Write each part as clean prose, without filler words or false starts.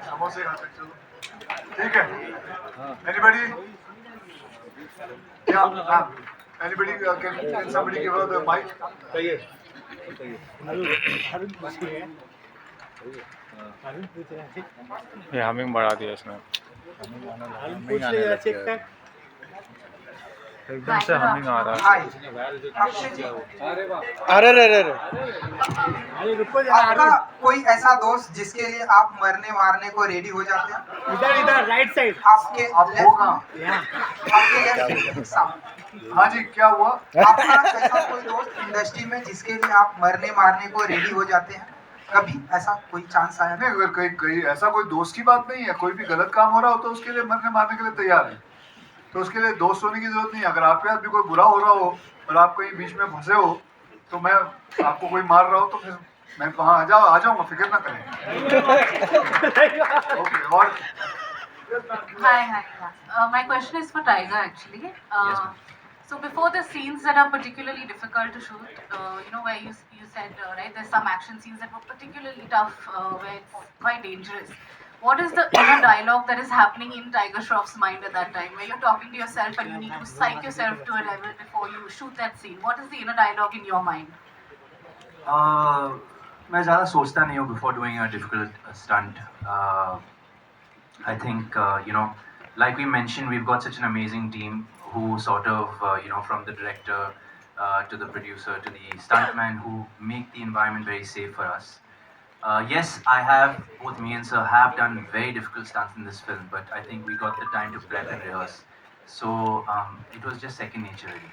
समोसे खाते हैं, चलो ठीक है. Anybody? Yeah, ma'am. Anybody can somebody give her the mic? ये हमिंग बढ़ा दिया इसने. एकदम से हमिंग आ रहा है. अरे रे रे रे. आपका कोई ऐसा दोस्त जिसके लिए आप मरने मारने को रेडी हो जाते हैं? इधर इधर राइट साइड. आपके आप हो कहाँ? आपके लेफ्ट सामने. हाँ जी, क्या हुआ? आपका ऐसा कोई दोस्त इंडस्ट्री में जिसके लिए आप मरने मारने को रेडी हो जाते हैं? कभी ऐसा कोई चांस आया? नहीं, अगर कहीं ऐसा कोई दोस्त की बात नहीं है. कोई भी गलत काम हो रहा हो तो उसके लिए मरने मारने के लिए तैयार है. तो उसके लिए दोस्त होने की जरूरत नहीं है. अगर आपके साथ भी कोई बुरा हो रहा हो और आप कहीं बीच में फंसे हो तो मैं आपको कोई मार रहा हो तो फिर मैं वहाँ आ जाऊँगा, फिक्र ना करें. ओके. और Hi. My question is for Tiger actually. So before the scenes that are particularly difficult to shoot, where you said right, there's some action scenes that were particularly tough, where it's quite dangerous. What is the inner dialogue that is happening in Tiger Shroff's mind at that time, where you're talking to yourself and you need to psych yourself to a level before you shoot that scene? What is the inner dialogue in your mind? मैं ज़्यादा सोचता नहीं हूँ before doing a difficult stunt. I think like we mentioned, we've got such an amazing team who sort of from the director to the producer to the stuntman who make the environment very safe for us. Yes, both me and sir have done very difficult stunts in this film, but I think we got the time to prep and rehearse. So it was just second nature really.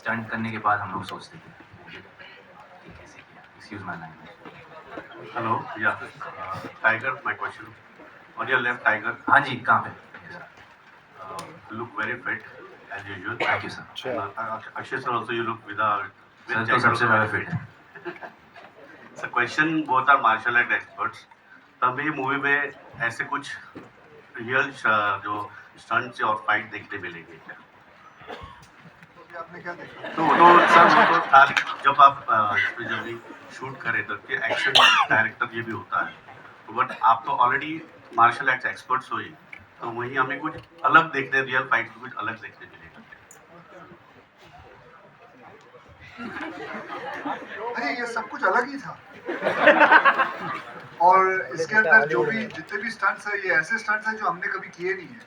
Stunt करने के बाद हम लोग सोचते थे कैसे किया. Excuse my language. Hello, yeah. Tiger, my question. On your left, Tiger. हाँ जी, कहाँ पे? Look very fit as usual. Thank you, sir. Akshay sir, also you look with Sir तो सबसे ज़्यादा fit है. So question, both are martial art experts. तब ये movie में ऐसे कुछ रियल जो स्टंट्स और फाइट देखने मिलेंगे क्या? आपने क्या देखा? तो सर वो तो था, जब आप इसमें जब भी शूट करें तो कि एक्शन डायरेक्टर ये भी होता है. बट आप तो ऑलरेडी मार्शल आर्ट्स एक्सपर्ट्स हो ही, तो वहीं हमें कुछ अलग देखने, रियल फाइट कुछ अलग देखने मिलेगा. अरे ये सब कुछ अलग ही था. और इसके अंदर जो भी जितने भी स्टंट्स है, ये ऐसे स्टंट्स हैं जो हमने कभी किए नहीं है,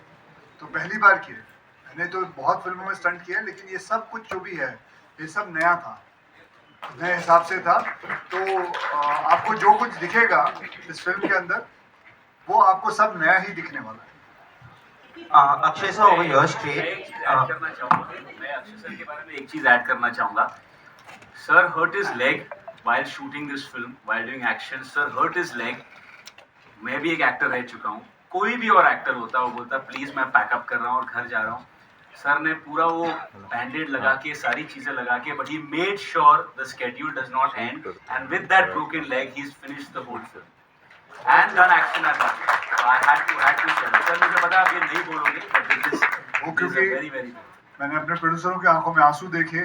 तो पहली बार किए. मैंने तो बहुत फिल्मों में स्टंट किया है, लेकिन ये सब कुछ जो भी है ये सब नया था, नए हिसाब से था. तो आपको जो कुछ दिखेगा इस फिल्म के अंदर वो आपको सब नया ही दिखने वाला है. Akshay sir over here straight. मैं अक्षय सर के बारे में एक चीज ऐड करना चाहूँगा. Sir hurt his leg while shooting this film, while doing action. Sir hurt his leg. मैं भी एक एक्टर रह चुका हूँ. कोई भी और एक्टर होता वो बोलता प्लीज मैं पैकअप कर रहा हूँ और घर जा रहा हूँ. सर ने पूरा वो बैंडेड लगा के सारी चीजें लगा के, but he made sure the schedule does not end, and with that broken leg he is finished the whole film and done action at that. I had to share. Sir मुझे पता आप ये नहीं बोलोगे, but this is very very. मैंने अपने प्रोड्यूसरों की आंखों में आंसू देखे.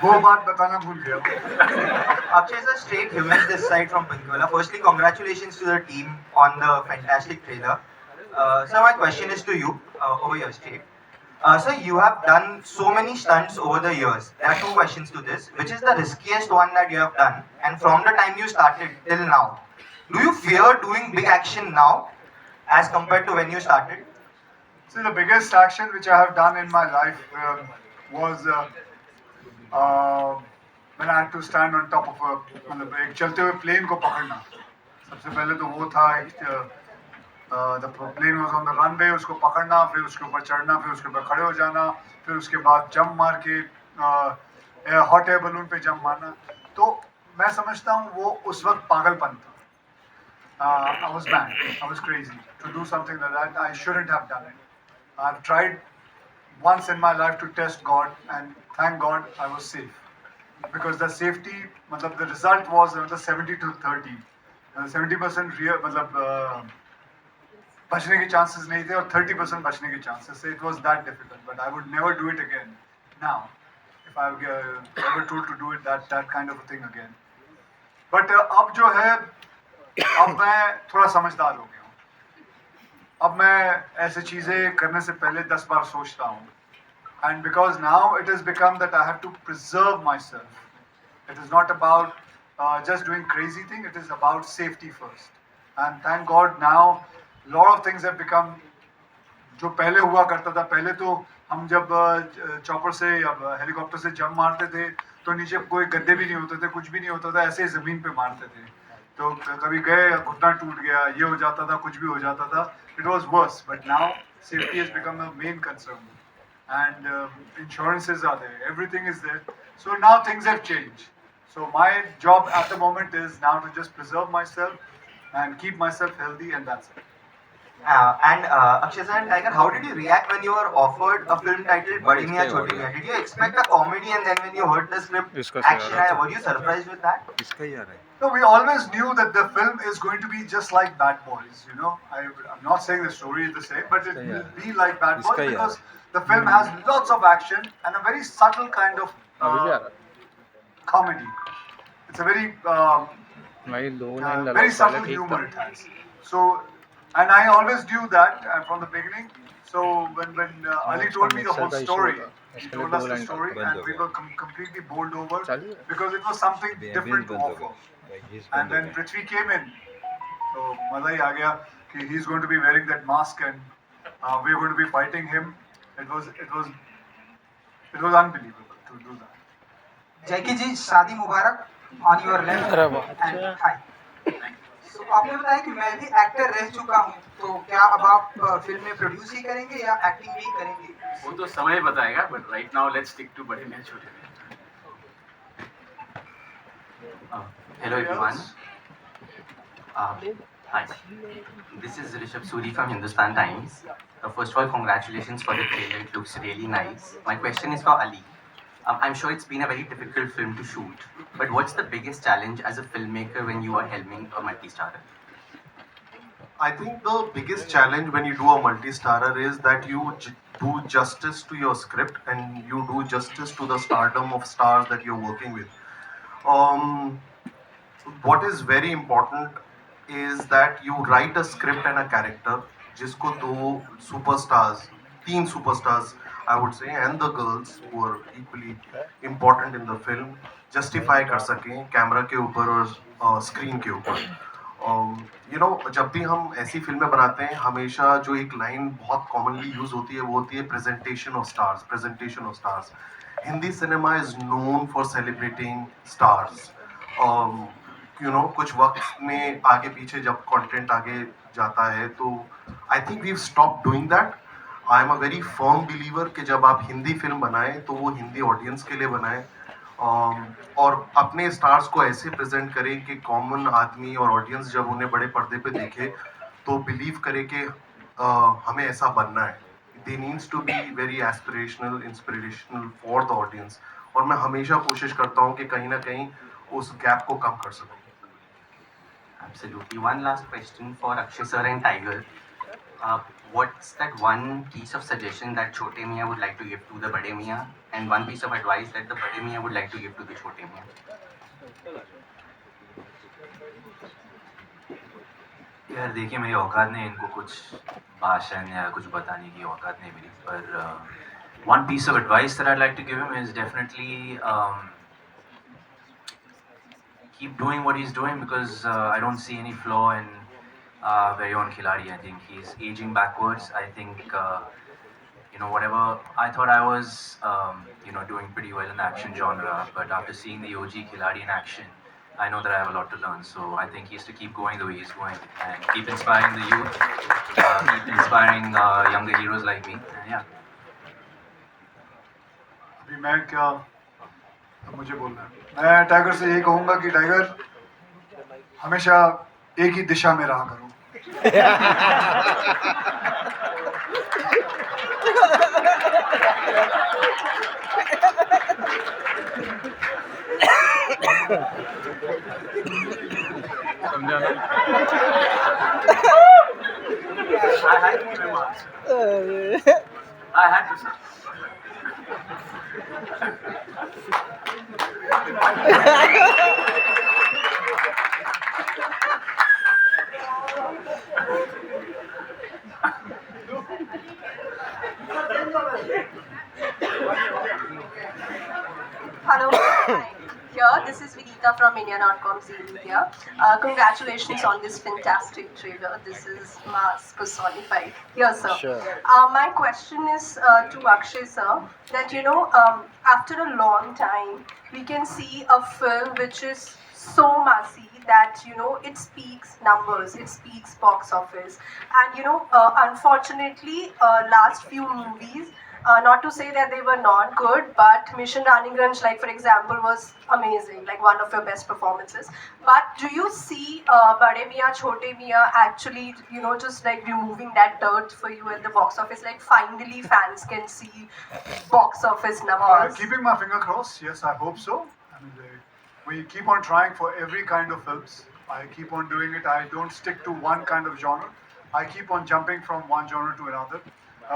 वो बात बताना भूल गया. Akshay sir, straight humans this side from Pinkola. Firstly, congratulations to the team on the fantastic trailer. Sir, my question is to you, over here straight. Sir, you have done so many stunts over the years. There are two questions to this. Which is the riskiest one that you have done? And from the time you started till now, do you fear doing big action now as compared to when you started? So the biggest action which I have done in my life was when I had to stand on top of मतलब एक चलते हुए plane को पकड़ना. सबसे पहले तो वो था, the plane was on the runway, उसको पकड़ना, फिर उसके ऊपर चढ़ना, फिर उसके ऊपर खड़े हो जाना, फिर उसके बाद जंप मार के हॉट एयर बलून पे जंप मारना. तो मैं समझता हूँ वो उस वक्त पागलपन था. I was mad, I was crazy to do something like that. I shouldn't have done it. I've tried once in my life to test God, and thank God I was safe. Because the safety, मतलब the result was 70 to 30. 70% real, मतलब बचने के chances नहीं थे और 30% बचने के chances. So it was that difficult, but I would never do it again. Now, if I were ever told to do it that kind of a thing again, but अब जो है, अब मैं थोड़ा समझदार हो गया हूँ। अब मैं ऐसी चीज़ें करने से पहले 10 बार सोचता हूँ। And because now it has become that I have to preserve myself. It is not about just doing crazy thing. It is about safety first. And thank God now, lot of things have become. जो पहले हुआ करता था, पहले तो हम जब chopper से या हेलीकॉप्टर से जंप मारते थे तो नीचे कोई गद्दे भी नहीं होते थे, कुछ भी नहीं होता था, ऐसे ही जमीन पे मारते थे। तो कभी गए, घुटना टूट गया, ये हो जाता था, कुछ भी हो जाता था। It was worse, but now safety has become a main concern, and insurances are there, everything is there. So now things have changed. So my job at the moment is now to just preserve myself and keep myself healthy, and that's it. Akshay sir and Tiger, how did you react when you were offered a film titled Bade Miyan Chote Miyan? Did you expect a comedy, and then when you heard the script, इसका action आया, were you surprised with that? इसका ही आ रहा है. No, we always knew that the film is going to be just like Bad Boys. You know, I'm not saying the story is the same, but it will be like Bad Boys because the film has lots of action and a very subtle kind of comedy. It's a very भाई 2 line डालो, very subtle पहले ठीक humor था. it has. So, and I always knew that from the beginning. So when Ali told me the whole story, he told us the story, and we were completely bowled over because it was something different to offer. And then Prithvi came in, so मजा ही आ गया कि he's going to be wearing that mask and we're going to be fighting him. It was unbelievable to do that. जैकी जी, शादी मुबारक on your left and hi. तो आपने बताया कि मैं भी एक्टर रह चुका हूँ, तो क्या अब आप फिल्म में प्रोड्यूस ही करेंगे या एक्टिंग भी करेंगे? वो तो समय बताएगा, but right now let's stick to बड़े मियां छोटे मियां. Hello everyone. Hi. This is Rishabh Suri from Hindustan Times. First of all, congratulations for the trailer. It looks really nice. My question is for Ali. I'm sure it's been a very difficult film to shoot, but what's the biggest challenge as a filmmaker when you are helming a multi-starrer? I think the biggest challenge when you do a multi-starrer is that you do justice to your script and you do justice to the stardom of stars that you're working with. What is very important is that you write a script and a character जिसको 3 superstars I would say, and the girls who are equally important in the film justify कर सकें camera के ऊपर और screen के ऊपर. जब भी हम ऐसी फिल्में बनाते हैं, हमेशा जो एक लाइन बहुत कॉमनली यूज होती है वो होती है presentation of stars. Hindi cinema is known for celebrating stars. कुछ वक्त में आगे पीछे जब कंटेंट आगे जाता है तो I think we stop doing that. I am a very firm believer कि जब आप हिंदी फिल्म बनाएं तो वो हिंदी ऑडियंस के लिए बनाएं और अपने स्टार्स को ऐसे प्रेजेंट करें कि कॉमन आदमी और ऑडियंस जब उन्हें बड़े पर्दे पे देखे तो बिलीव करे कि हमें ऐसा बनना है. They needs to be very aspirational, inspirational for the audience. और मैं हमेशा कोशिश करता हूँ कि कहीं ना कहीं उस गैप को कम कर सकूँ. Absolutely. One last question for Akshay sir and Tiger. What's that one piece of suggestion that Chote Miyan would like to give to the Bade Miyan, and one piece of advice that the Bade Miyan would like to give to the Chote Miyan? यार देखिए, मेरी औकात नहीं इनको कुछ भाषण या कुछ बताने की औकात नहीं मेरी, पर one piece of advice that I'd like to give him is definitely keep doing what he's doing, because I don't see any flaw in very own Khiladi. I think he's aging backwards. I think whatever I thought I was doing pretty well in the action genre, but after seeing the OG Khiladi in action, I know that I have a lot to learn. So I think he has to keep going the way he's going and keep inspiring the youth, keep inspiring younger heroes like me. And yeah. अभी मैं क्या मुझे बोलना है, मैं tiger से यही कहूँगा कि टाइगर हमेशा एक ही दिशा में रहा करो. समझा ना? I had to say. here. This is Vinita from India.com Media. Congratulations on this fantastic trailer. This is mass personified. Here, sir. Sure. My question is to Akshay, sir, that after a long time, we can see a film which is so massy that it speaks numbers, it speaks box office, and unfortunately, last few movies. Not to say that they were not good, but Mission Raningranj, like for example, was amazing, like one of your best performances. But do you see Bade Miyan Chote Miyan actually, just like removing that dirt for you at the box office? Like finally, fans can see box office numbers. Keeping my finger crossed, yes, I hope so. I mean, we keep on trying for every kind of films. I keep on doing it. I don't stick to one kind of genre. I keep on jumping from one genre to another.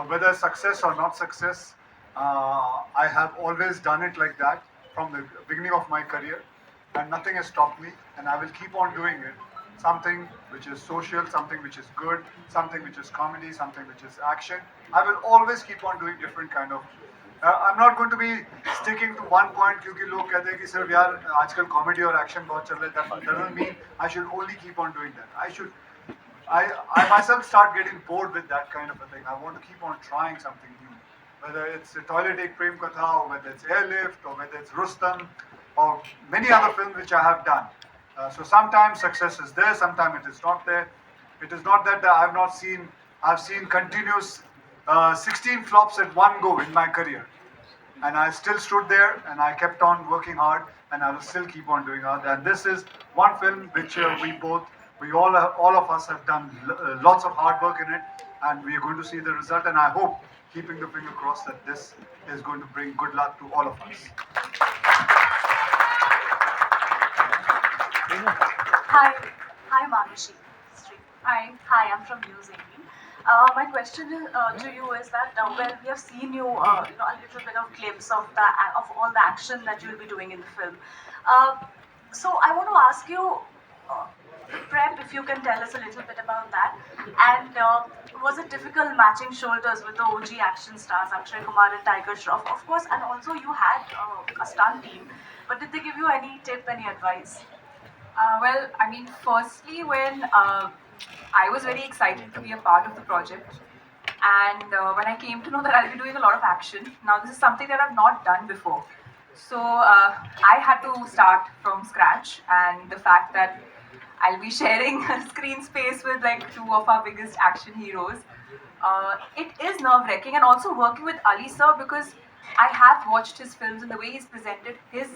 Whether success or not success, I have always done it like that from the beginning of my career, and nothing has stopped me, and I will keep on doing it. Something which is social, something which is good, something which is comedy, something which is action. I will always keep on doing different kind of. I'm not going to be sticking to one point क्योंकि लोग कहते हैं कि सिर्फ यार आजकल comedy और action बहुत चल रहा है. That doesn't mean I should only keep on doing that. I myself start getting bored with that kind of a thing. I want to keep on trying something new. Whether it's a Toilet Ek Prem Katha, or whether it's Airlift, or whether it's Rustam, or many other films which I have done. So sometimes success is there, sometimes it is not there. It is not that I've seen continuous 16 flops at one go in my career. And I still stood there and I kept on working hard and I will still keep on doing hard. And this is one film which all of us have done lots of hard work in it, and we are going to see the result, and I hope, keeping the finger crossed, that this is going to bring good luck to all of us. Hi Manushi. Hi, I'm from News 18. My question to you is that well, we have seen you, a little bit of glimpse of all the action that you will be doing in the film. So I want to ask you, the prep, if you can tell us a little bit about that, and was it difficult matching shoulders with the OG action stars Akshay Kumar and Tiger Shroff, of course, and also you had a stunt team, but did they give you any tip, any advice? Well, I mean, firstly, when I was very excited to be a part of the project, and when I came to know that I'll be doing a lot of action, now this is something that I've not done before. So I had to start from scratch, and the fact that I'll be sharing screen space with like two of our biggest action heroes, it is nerve-wracking, and also working with Ali sir, because I have watched his films and the way he's presented his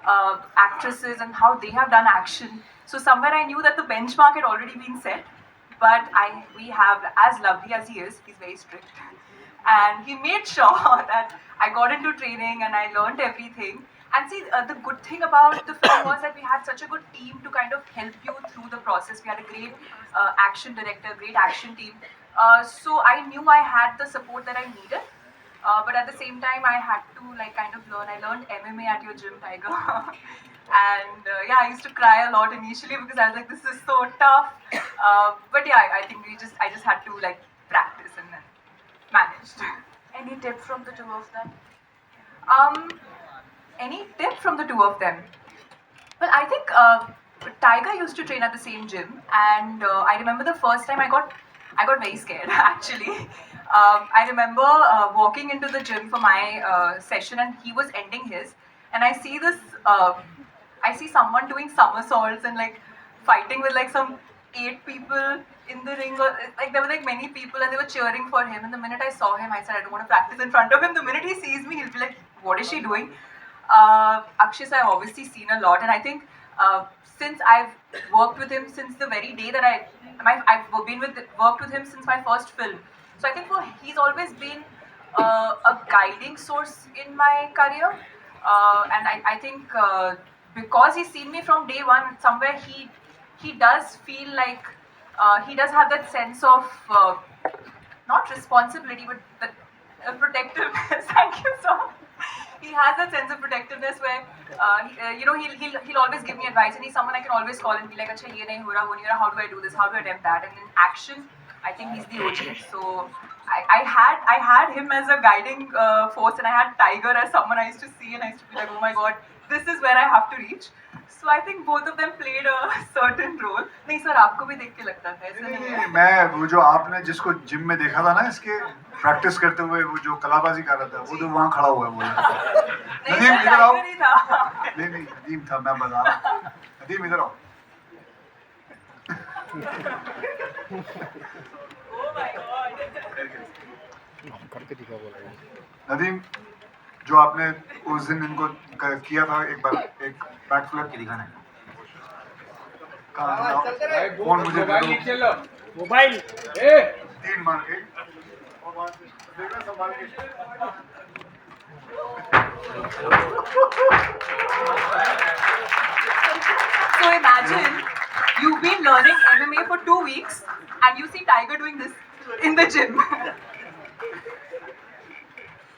actresses and how they have done action. So somewhere I knew that the benchmark had already been set, but we have, as lovely as he is, he's very strict. And he made sure that I got into training and I learned everything. And see, the good thing about the film was that we had such a good team to kind of help you through the process. We had a great action director, great action team. So I knew I had the support that I needed. But at the same time, I had to like kind of learn. I learned MMA at your gym, Tiger. And yeah, I used to cry a lot initially because I was like, this is so tough. But yeah, I think I just had to like practice and then managed. Any tip from the two of them? Any tip from the two of them? Well, I think Tiger used to train at the same gym, and I remember the first time I got very scared actually. I remember walking into the gym for my session, and he was ending his, and I see this. I see someone doing somersaults and like fighting with like some 8 people in the ring. Like there were like many people and they were cheering for him. And the minute I saw him, I said I don't want to practice in front of him. The minute he sees me, he'll be like, "What is she doing?" Akshay, I've obviously seen a lot, and I think since I've worked with him since the very day that I've worked with him since my first film. So I think he's always been a guiding source in my career, and I think because he's seen me from day one, somewhere he does feel like he does have that sense of not responsibility but the protectiveness. Thank you so much. He has that sense of protectiveness where he'll always give me advice, and he's someone I can always call and be like, "Acha, ye nahi ho raha, wo nahi ho raha, how do I do this? How do I attempt that?" And in action, I think he's the OG. So I had him as a guiding force, and I had Tiger as someone I used to see, and I used to be like, "Oh my God, this is where I have to reach. So I think both of them played a certain role. नहीं sir आपको भी देख के लगता था ऐसा नहीं है? मैं वो जो आपने जिसको जिम में देखा था ना इसके प्रैक्टिस करते हुए वो जो कलाबाजी कर रहा था वो तो वहाँ खड़ा हुआ है वो नदीम इधर आओ नहीं था. नहीं नदीम था मैं बता रहा हूँ नदीम इधर आओ Oh my God. करके दिखा बोला नदीम जो आपने उस दिन इनको किया था एक बार एक बैक फ्लिप दिखाना है. फोन मुझे दे दो मोबाइल 3 मार के और वहाँ से देखना संभाल के So imagine you've been learning MMA for 2 weeks and you see Tiger doing this in the gym.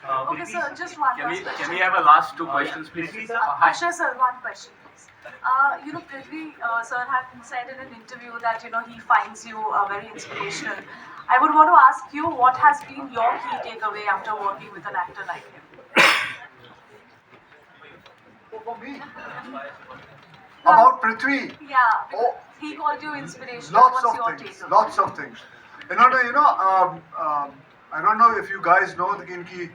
Okay, sir, just one Can last question. we have a last 2 questions, please? Hi. Akshay sir, one question, please. Prithvi sir had said in an interview that he finds you very inspirational. I would want to ask you, what has been your key takeaway after working with an actor like him? For me about Prithvi Yeah, Oh. he called you inspirational. lots What's your of take things on lots of things I don't know if you guys know कि इनकी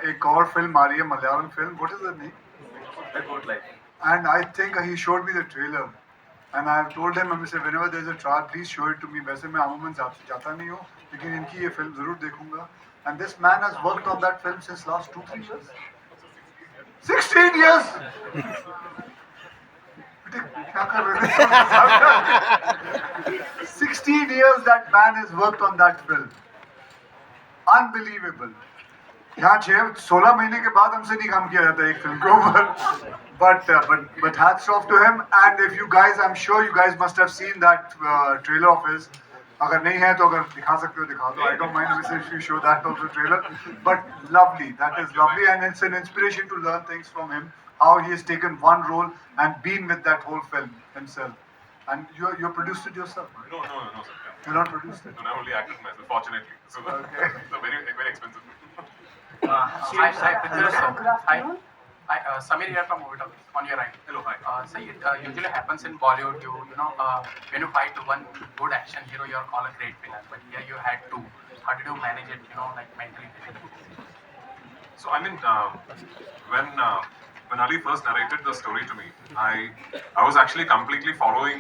एक और film आ रही है Malayalam film what is the name Red Boat Life. and I think he showed me the trailer and I have told him I said whenever there is a trial please show it to me वैसे मैं अमूमन जाता नहीं हूँ लेकिन इनकी ये film जरूर देखूंगा and this man has worked on that film since last 2-3 years 16 years बेटे, क्या कर रहे थे? 16 years that man has worked on that film unbelievable यहाँ 16 महीने के बाद हमसे नहीं काम किया जाता एक फिल्म के ऊपर but hats off to him and if you guys I'm sure you guys must have seen that trailer of his अगर नहीं है तो अगर दिखा सकते हो दिखा दो I don't mind if you show that also trailer but lovely that is lovely and it's an inspiration to learn things from him how he has taken one role and been with that whole film himself and you produced it yourself right? No, sir. You're not produced it No, I only acted myself, fortunately. So Okay. it's a very expensive. Hi, Prithvi sir. Good afternoon. Hi, Samir here from Movie Talks, on your right. Hello, hi. So it usually happens in Bollywood. When you fight one good action hero, you're called a great villain. But here you had two. How did you manage it? Like mentally. So I mean, when Ali first narrated the story to me, I was actually completely following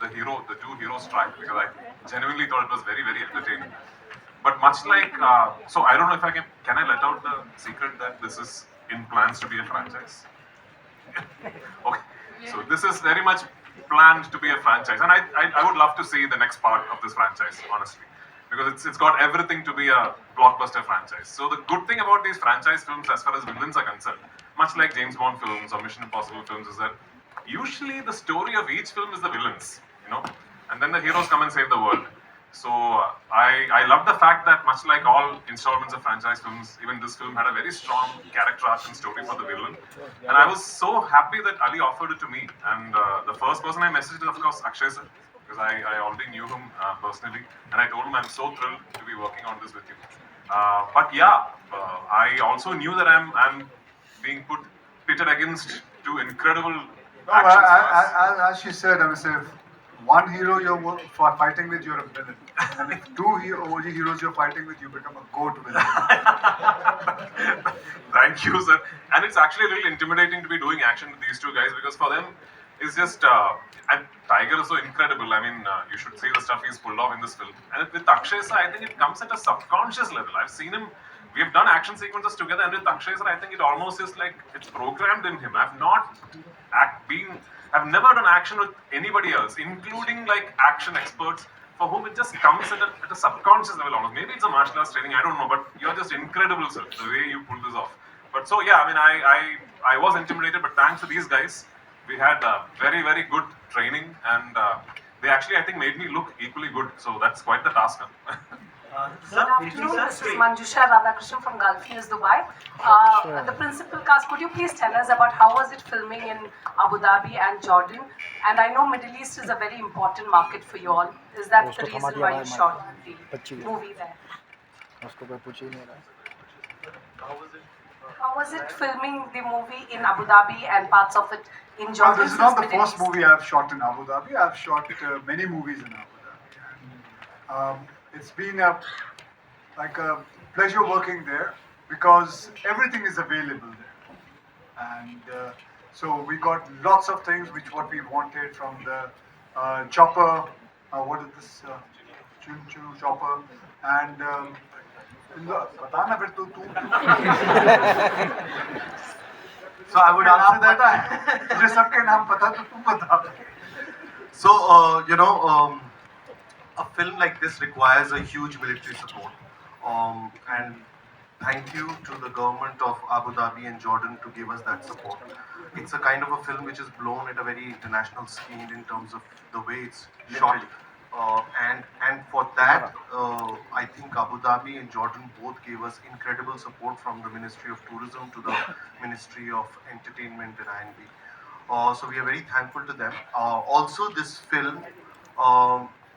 the two heroes track because I genuinely thought it was very entertaining. But much like, so I don't know if can I let out the secret that this is in plans to be a franchise? Okay, so this is very much planned to be a franchise, and I would love to see the next part of this franchise, honestly, because it's got everything to be a blockbuster franchise. So the good thing about these franchise films, as far as villains are concerned, much like James Bond films or Mission Impossible films, is that usually the story of each film is the villains, and then the heroes come and save the world. So I love the fact that much like all installments of franchise films, even this film had a very strong character arc and story for the villain. And I was so happy that Ali offered it to me. And the first person I messaged is of course Akshay sir, because I already knew him personally. And I told him I'm so thrilled to be working on this with you. But yeah, I also knew that I'm being pitted against two incredible action stars. As she said, I mean, if one hero you're fighting with, you're a villain. And if two OG heroes you're fighting with, you become a GOAT villain. Thank you, sir. And it's actually a little intimidating to be doing action with these two guys because for them, it's just. And Tiger is so incredible. I mean, you should see the stuff he's pulled off in this film. And with Akshay sir, I think it comes at a subconscious level. I've seen him. We have done action sequences together, and with Akshay sir, I think it almost is like it's programmed in him. I've never done action with anybody else, including like action experts, for whom it just comes at a subconscious level almost. Maybe it's a martial arts training, I don't know, but you're just incredible, sir, the way you pulled this off. But so yeah, I mean, I was intimidated, but thanks to these guys, we had very good training, and they actually, I think, made me look equally good. So that's quite the task. Good afternoon, this is Manjusha Radhakrishnan from Gulf News, Dubai. The principal cast, could you please tell us about how was it filming in Abu Dhabi and Jordan? And I know Middle East is a very important market for you all. Is that the reason why you shot the movie there? उसको कोई पूछ ही नहीं रहा। How was it How was it filming the movie in Abu Dhabi and parts of it in Well, Jordan? this is not the first movie I've shot in Abu Dhabi. I've shot many movies in Abu Dhabi. And, it's been like a pleasure working there because everything is available there. And so we got lots of things what we wanted from the chopper, what is this, choo chopper, and बताना फिर तू So I would answer that. मुझे सबके नाम पता तो तू बता. So, a film like this requires a huge military support. And thank you to the government of Abu Dhabi and Jordan to give us that support. It's a kind of a film which is blown at a very international scale in terms of the way it's shot. And for that, I think Abu Dhabi and Jordan both gave us incredible support, from the Ministry of Tourism to the Ministry of Entertainment and I&B. So we are very thankful to them. Also, this film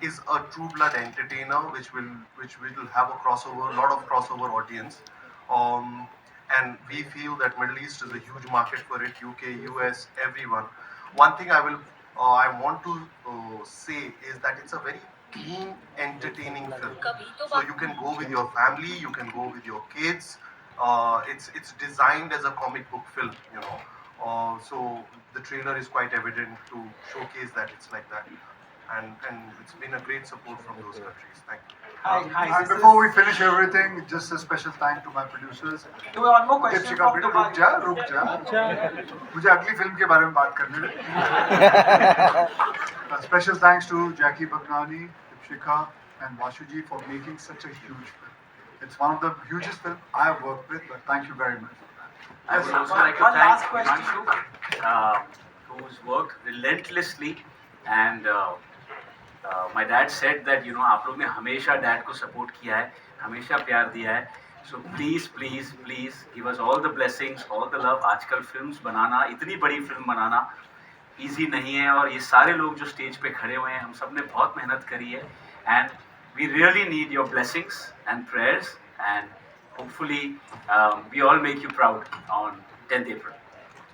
is a true blood entertainer, which will have a lot of crossover audience. And we feel that Middle East is a huge market for it. UK, US, everyone. One thing I want to say is that it's a very clean, entertaining film. So you can go with your family, you can go with your kids. It's designed as a comic book film, so the trailer is quite evident to showcase that it's like that. And it's been a great support from those countries. Thank you. And before we finish everything, just a special thank to my producers. One more question Dipshika, from बेटा Dubai. रुक जा. मुझे अगली film के बारे में बात करने दे. Special thanks to Jackie Bagnani, Dipshika, and Vashuji for making such a huge film. It's one of the hugest films I have worked with, but thank you very much. I would also like to thank Himanshu, who's worked relentlessly, and my dad said that आप लोग ने हमेशा dad को support किया है, हमेशा प्यार दिया है. So please give us all the blessings, all the love. आजकल films बनाना, इतनी बड़ी film बनाना easy नहीं है, और ये सारे लोग जो stage पे खड़े हुए हैं, हम सब ने बहुत मेहनत करी है, and we really need your blessings and prayers, and hopefully we all make you proud on 10th April.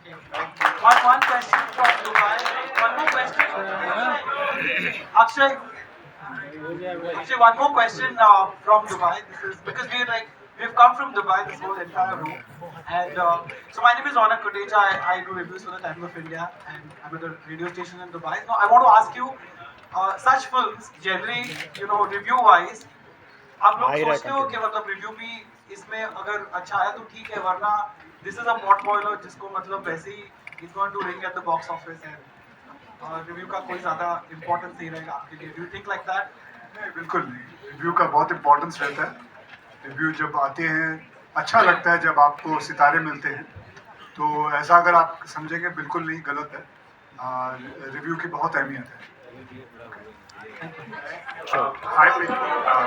One question from Dubai. One more question. Akshay, one more question from Dubai. This is because we've come from Dubai, this whole entire room. And so my name is Ronak Kotecha. I do reviews for the Times of India, and I'm at a radio station in Dubai. Now I want to ask you, such films generally, review-wise, आप लोग सोचते हो कि मतलब review भी इसमें अगर अच्छा आया तो ठीक है, वरना this is a pot boiler जिसको मतलब वैसे ही is going to ring at the box office and review का कोई ज़्यादा इम्पोर्टेंस नहीं रहेगा आपके लिए. Do you think like that? नहीं, बिल्कुल नहीं. रिव्यू का बहुत इम्पोर्टेंस रहता है. रिव्यू जब आते हैं, अच्छा लगता है जब आपको सितारे मिलते हैं, तो ऐसा अगर आप समझेंगे बिल्कुल नहीं, गलत है. रिव्यू की बहुत अहमियत है.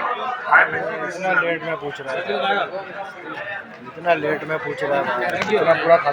इतना लेट में पूछ रहा है, इतना लेट में पूछ रहा है, इतना पूरा